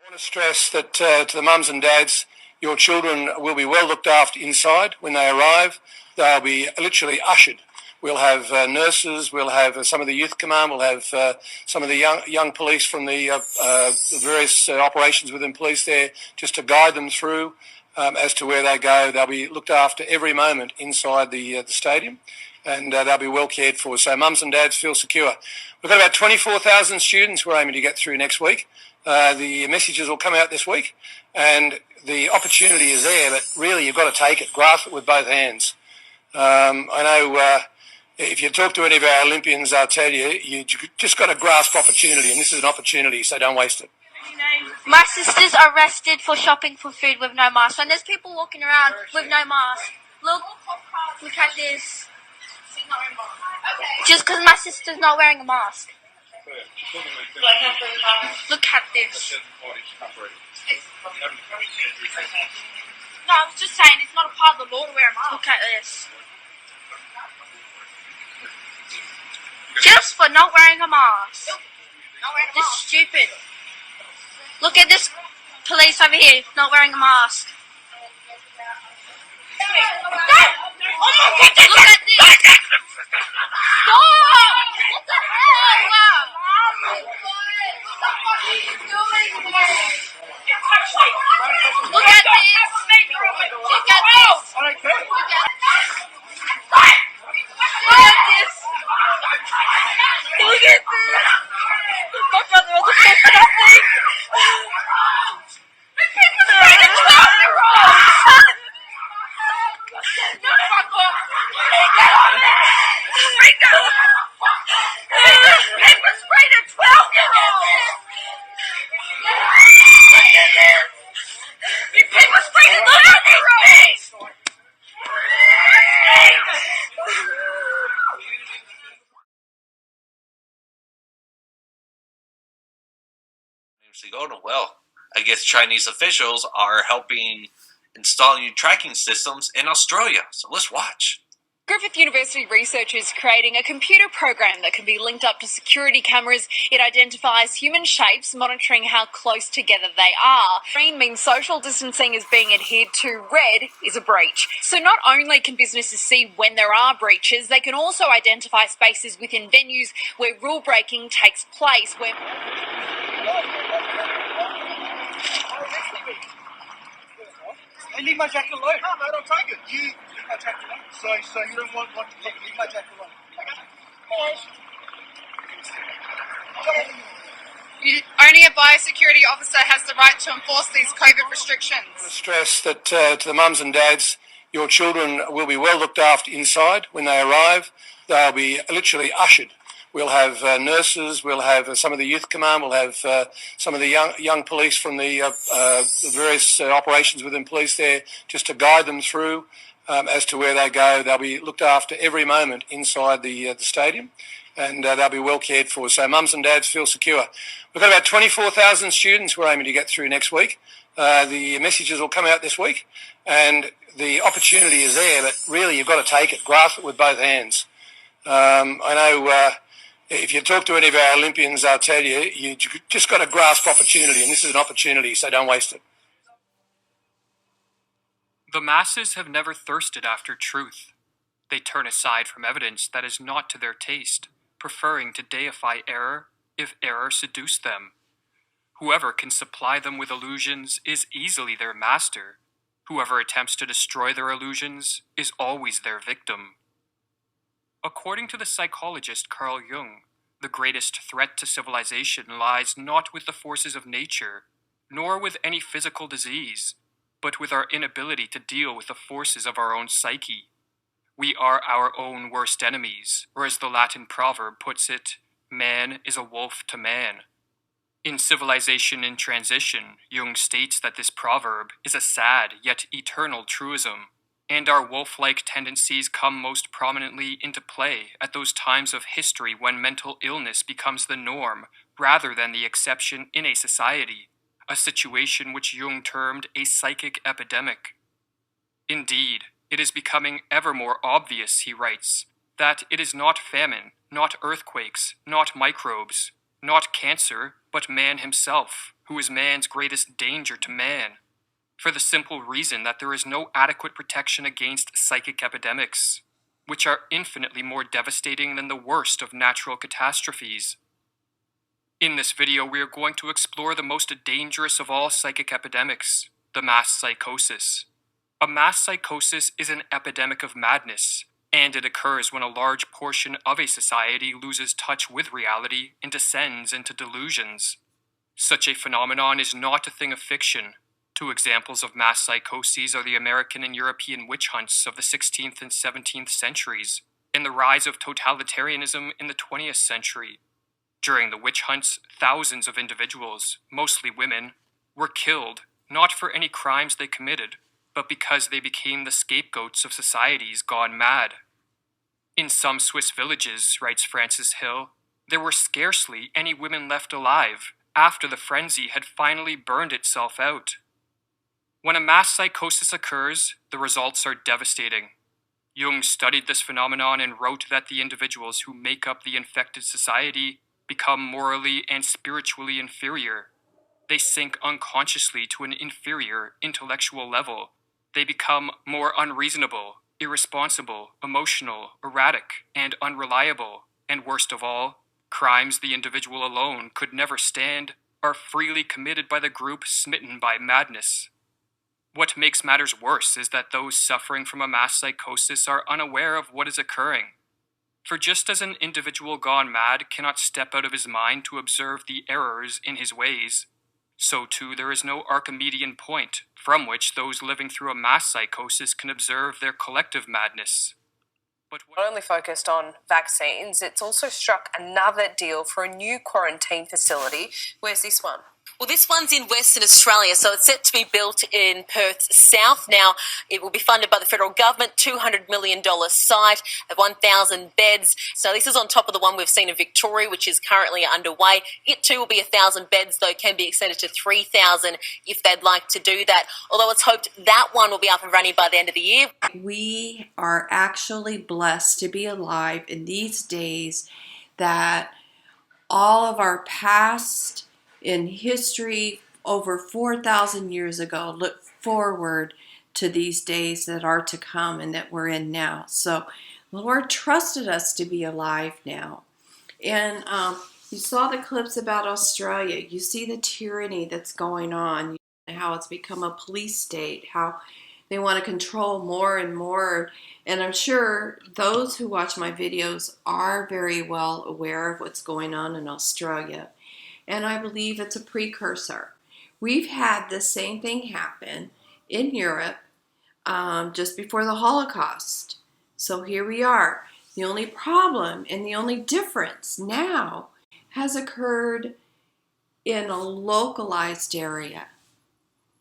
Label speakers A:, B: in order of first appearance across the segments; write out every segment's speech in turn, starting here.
A: I want to stress that to the mums and dads, your children will be well looked after inside when they arrive. They'll be literally ushered. We'll have nurses, we'll have some of the youth command, we'll have some of the young police from the various operations within police there just to guide them through as to where they go. They'll be looked after every moment inside the stadium, and they'll be well cared for. So mums and dads feel secure. We've got about 24,000 students we're aiming to get through next week. The messages will come out this week, and the opportunity is there, but really you've got to take it, grasp it with both hands. I know if you talk to any of our Olympians, they'll tell you, you just got to grasp opportunity, and this is an opportunity, so don't waste it.
B: My sister's arrested for shopping for food with no mask, and there's people walking around with no mask. Look at this. Just because my sister's not wearing a mask. Look at this. No, I was just saying it's not a part of the law to wear a mask. Look at this. Just for not wearing a mask. This is stupid. Look at this police over here not wearing a mask. Look at this. Stop! What the hell? Look at this. Look at this. Look at this. My brother was a for nothing. The kid was made a 12-year-old. No, fuck off. Get on there. Rico. He was made a 12-year-old. Look at this. The kid was made a 12-year-old.
C: Well, I guess Chinese officials are helping install new tracking systems in Australia. So let's watch.
D: Griffith University researchers creating a computer program that can be linked up to security cameras. It identifies human shapes, monitoring how close together they are. Green means social distancing is being adhered to. Red is a breach. So not only can businesses see when there are breaches, they can also identify spaces within venues where rule breaking takes place. Where
E: I leave my jacket alone. No, mate, I'll take it. You leave my jacket alone. So you don't want to leave my jacket alone.
D: only a biosecurity officer has the right to enforce these COVID restrictions.
A: I want to stress that to the mums and dads, your children will be well looked after inside when they arrive. They'll be literally ushered. We'll have nurses, we'll have some of the youth command, we'll have some of the young police from the various operations within police there just to guide them through as to where they go. They'll be looked after every moment inside the stadium, and they'll be well cared for. So mums and dads feel secure. We've got about 24,000 students we're aiming to get through next week. The messages will come out this week, and the opportunity is there, but really you've got to take it, grasp it with both hands. I know if you talk to any of our Olympians, they'll tell you, you just got to grasp opportunity, and this is an opportunity, so don't waste it.
F: The masses have never thirsted after truth. They turn aside from evidence that is not to their taste, preferring to deify error if error seduced them. Whoever can supply them with illusions is easily their master. Whoever attempts to destroy their illusions is always their victim. According to the psychologist Carl Jung, the greatest threat to civilization lies not with the forces of nature, nor with any physical disease, but with our inability to deal with the forces of our own psyche. We are our own worst enemies, or as the Latin proverb puts it, man is a wolf to man. In Civilization in Transition, Jung states that this proverb is a sad yet eternal truism, and our wolf-like tendencies come most prominently into play at those times of history when mental illness becomes the norm rather than the exception in a society, a situation which Jung termed a psychic epidemic. Indeed, it is becoming ever more obvious, he writes, that it is not famine, not earthquakes, not microbes, not cancer, but man himself, who is man's greatest danger to man, for the simple reason that there is no adequate protection against psychic epidemics, which are infinitely more devastating than the worst of natural catastrophes. In this video, we are going to explore the most dangerous of all psychic epidemics, the mass psychosis. A mass psychosis is an epidemic of madness, and it occurs when a large portion of a society loses touch with reality and descends into delusions. Such a phenomenon is not a thing of fiction. Two examples of mass psychoses are the American and European witch hunts of the 16th and 17th centuries, and the rise of totalitarianism in the 20th century. During the witch hunts, thousands of individuals, mostly women, were killed, not for any crimes they committed, but because they became the scapegoats of societies gone mad. In some Swiss villages, writes Francis Hill, there were scarcely any women left alive after the frenzy had finally burned itself out. When a mass psychosis occurs, the results are devastating. Jung studied this phenomenon and wrote that the individuals who make up the infected society become morally and spiritually inferior. They sink unconsciously to an inferior intellectual level. They become more unreasonable, irresponsible, emotional, erratic, and unreliable, and worst of all, crimes the individual alone could never stand are freely committed by the group smitten by madness. What makes matters worse is that those suffering from a mass psychosis are unaware of what is occurring. For just as an individual gone mad cannot step out of his mind to observe the errors in his ways, so too there is no Archimedean point from which those living through a mass psychosis can observe their collective madness. But
G: Not only focused on vaccines, it's also struck another deal for a new quarantine facility. Where's this one? Well, this one's in Western Australia, so it's set to be built in Perth's south. Now, it will be funded by the federal government, $200 million site, 1,000 beds. So this is on top of the one we've seen in Victoria, which is currently underway. It too will be 1,000 beds, though it can be extended to 3,000 if they'd like to do that. Although it's hoped that one will be up and running by the end of the year.
H: We are actually blessed to be alive in these days that all of our past in history over 4,000 years ago look forward to these days that are to come and that we're in now. So the Lord trusted us to be alive now. And you saw the clips about Australia. You see the tyranny that's going on, how it's become a police state, how they want to control more and more. And I'm sure those who watch my videos are very well aware of what's going on in Australia. And I believe it's a precursor. We've had the same thing happen in Europe just before the Holocaust. So here we are. The only problem and the only difference now has occurred in a localized area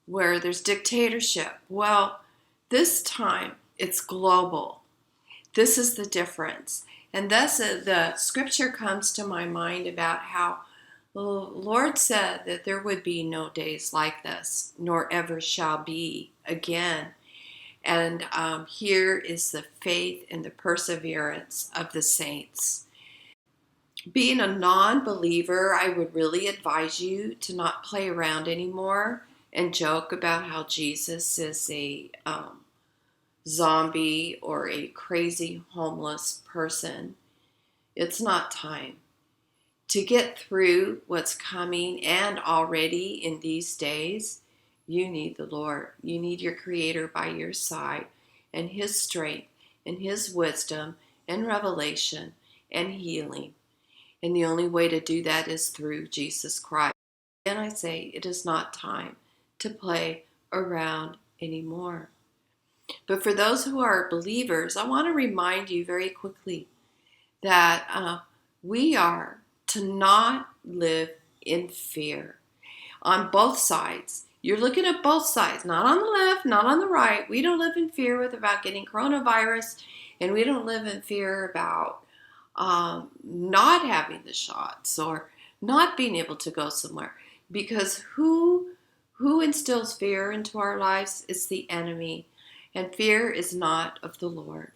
H: where there's dictatorship. Well, this time it's global. This is the difference. And thus the scripture comes to my mind about how the Lord said that there would be no days like this, nor ever shall be again. And here is the faith and the perseverance of the saints. Being a non-believer, I would really advise you to not play around anymore and joke about how Jesus is a zombie or a crazy homeless person. It's not time. To get through what's coming and already in these days, you need the Lord. You need your Creator by your side and His strength and His wisdom and revelation and healing. And the only way to do that is through Jesus Christ. And I say it is not time to play around anymore. But for those who are believers, I want to remind you very quickly that we are to not live in fear on both sides. You're looking at both sides, not on the left, not on the right. We don't live in fear about getting coronavirus, and we don't live in fear about not having the shots or not being able to go somewhere. Because who instills fear into our lives is the enemy, and fear is not of the Lord.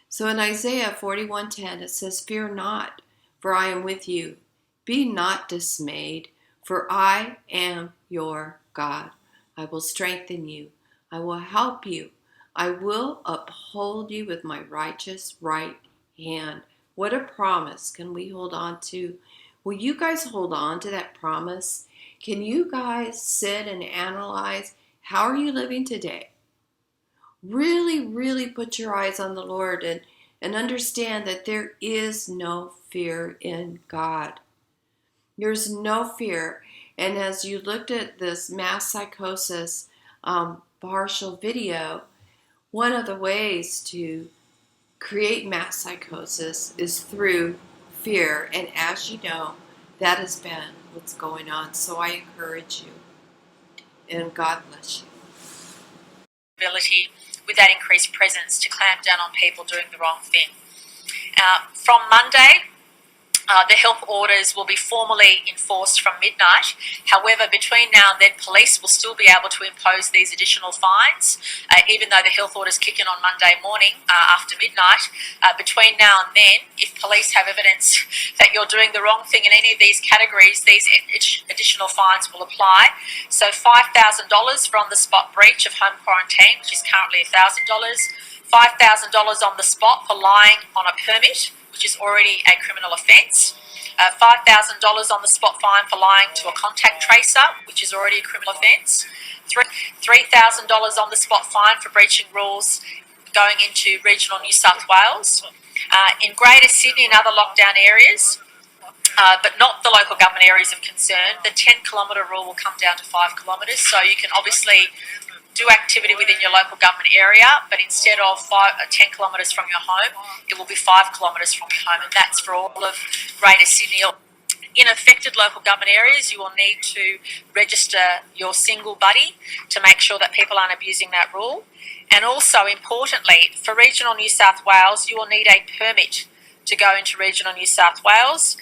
H: So in Isaiah 41:10, it says, "Fear not, for I am with you. Be not dismayed, For I am your God. I will strengthen you. I will help you. I will uphold you with my righteous right hand. What a promise can we hold on to? Will you guys hold on to that promise? Can you guys sit and analyze, how are you living today? Really, really put your eyes on the Lord and understand that there is no fear in God. There's no fear. And as you looked at this mass psychosis partial video, one of the ways to create mass psychosis is through fear. And as you know, that has been what's going on. So I encourage you. And God bless you.
I: Ability with that increased presence to clamp down on people doing the wrong thing. From Monday, the health orders will be formally enforced from midnight. However, between now and then, police will still be able to impose these additional fines, even though the health orders kick in on Monday morning after midnight. Between now and then, if police have evidence that you're doing the wrong thing in any of these categories, these additional fines will apply. So $5,000 for on-the-spot breach of home quarantine, which is currently $1,000. $5,000 on the spot for lying on a permit, which is already a criminal offence. $5,000 on the spot fine for lying to a contact tracer, which is already a criminal offence. $3,000 on the spot fine for breaching rules going into regional New South Wales. In Greater Sydney and other lockdown areas, but not the local government areas of concern, the 10-kilometre rule will come down to 5 kilometres. So you can obviously do activity within your local government area, but instead of 10 kilometres from your home, it will be 5 kilometres from your home, and that's for all of Greater Sydney. In affected local government areas, you will need to register your single buddy to make sure that people aren't abusing that rule. And also, importantly, for regional New South Wales, you will need a permit to go into regional New South Wales.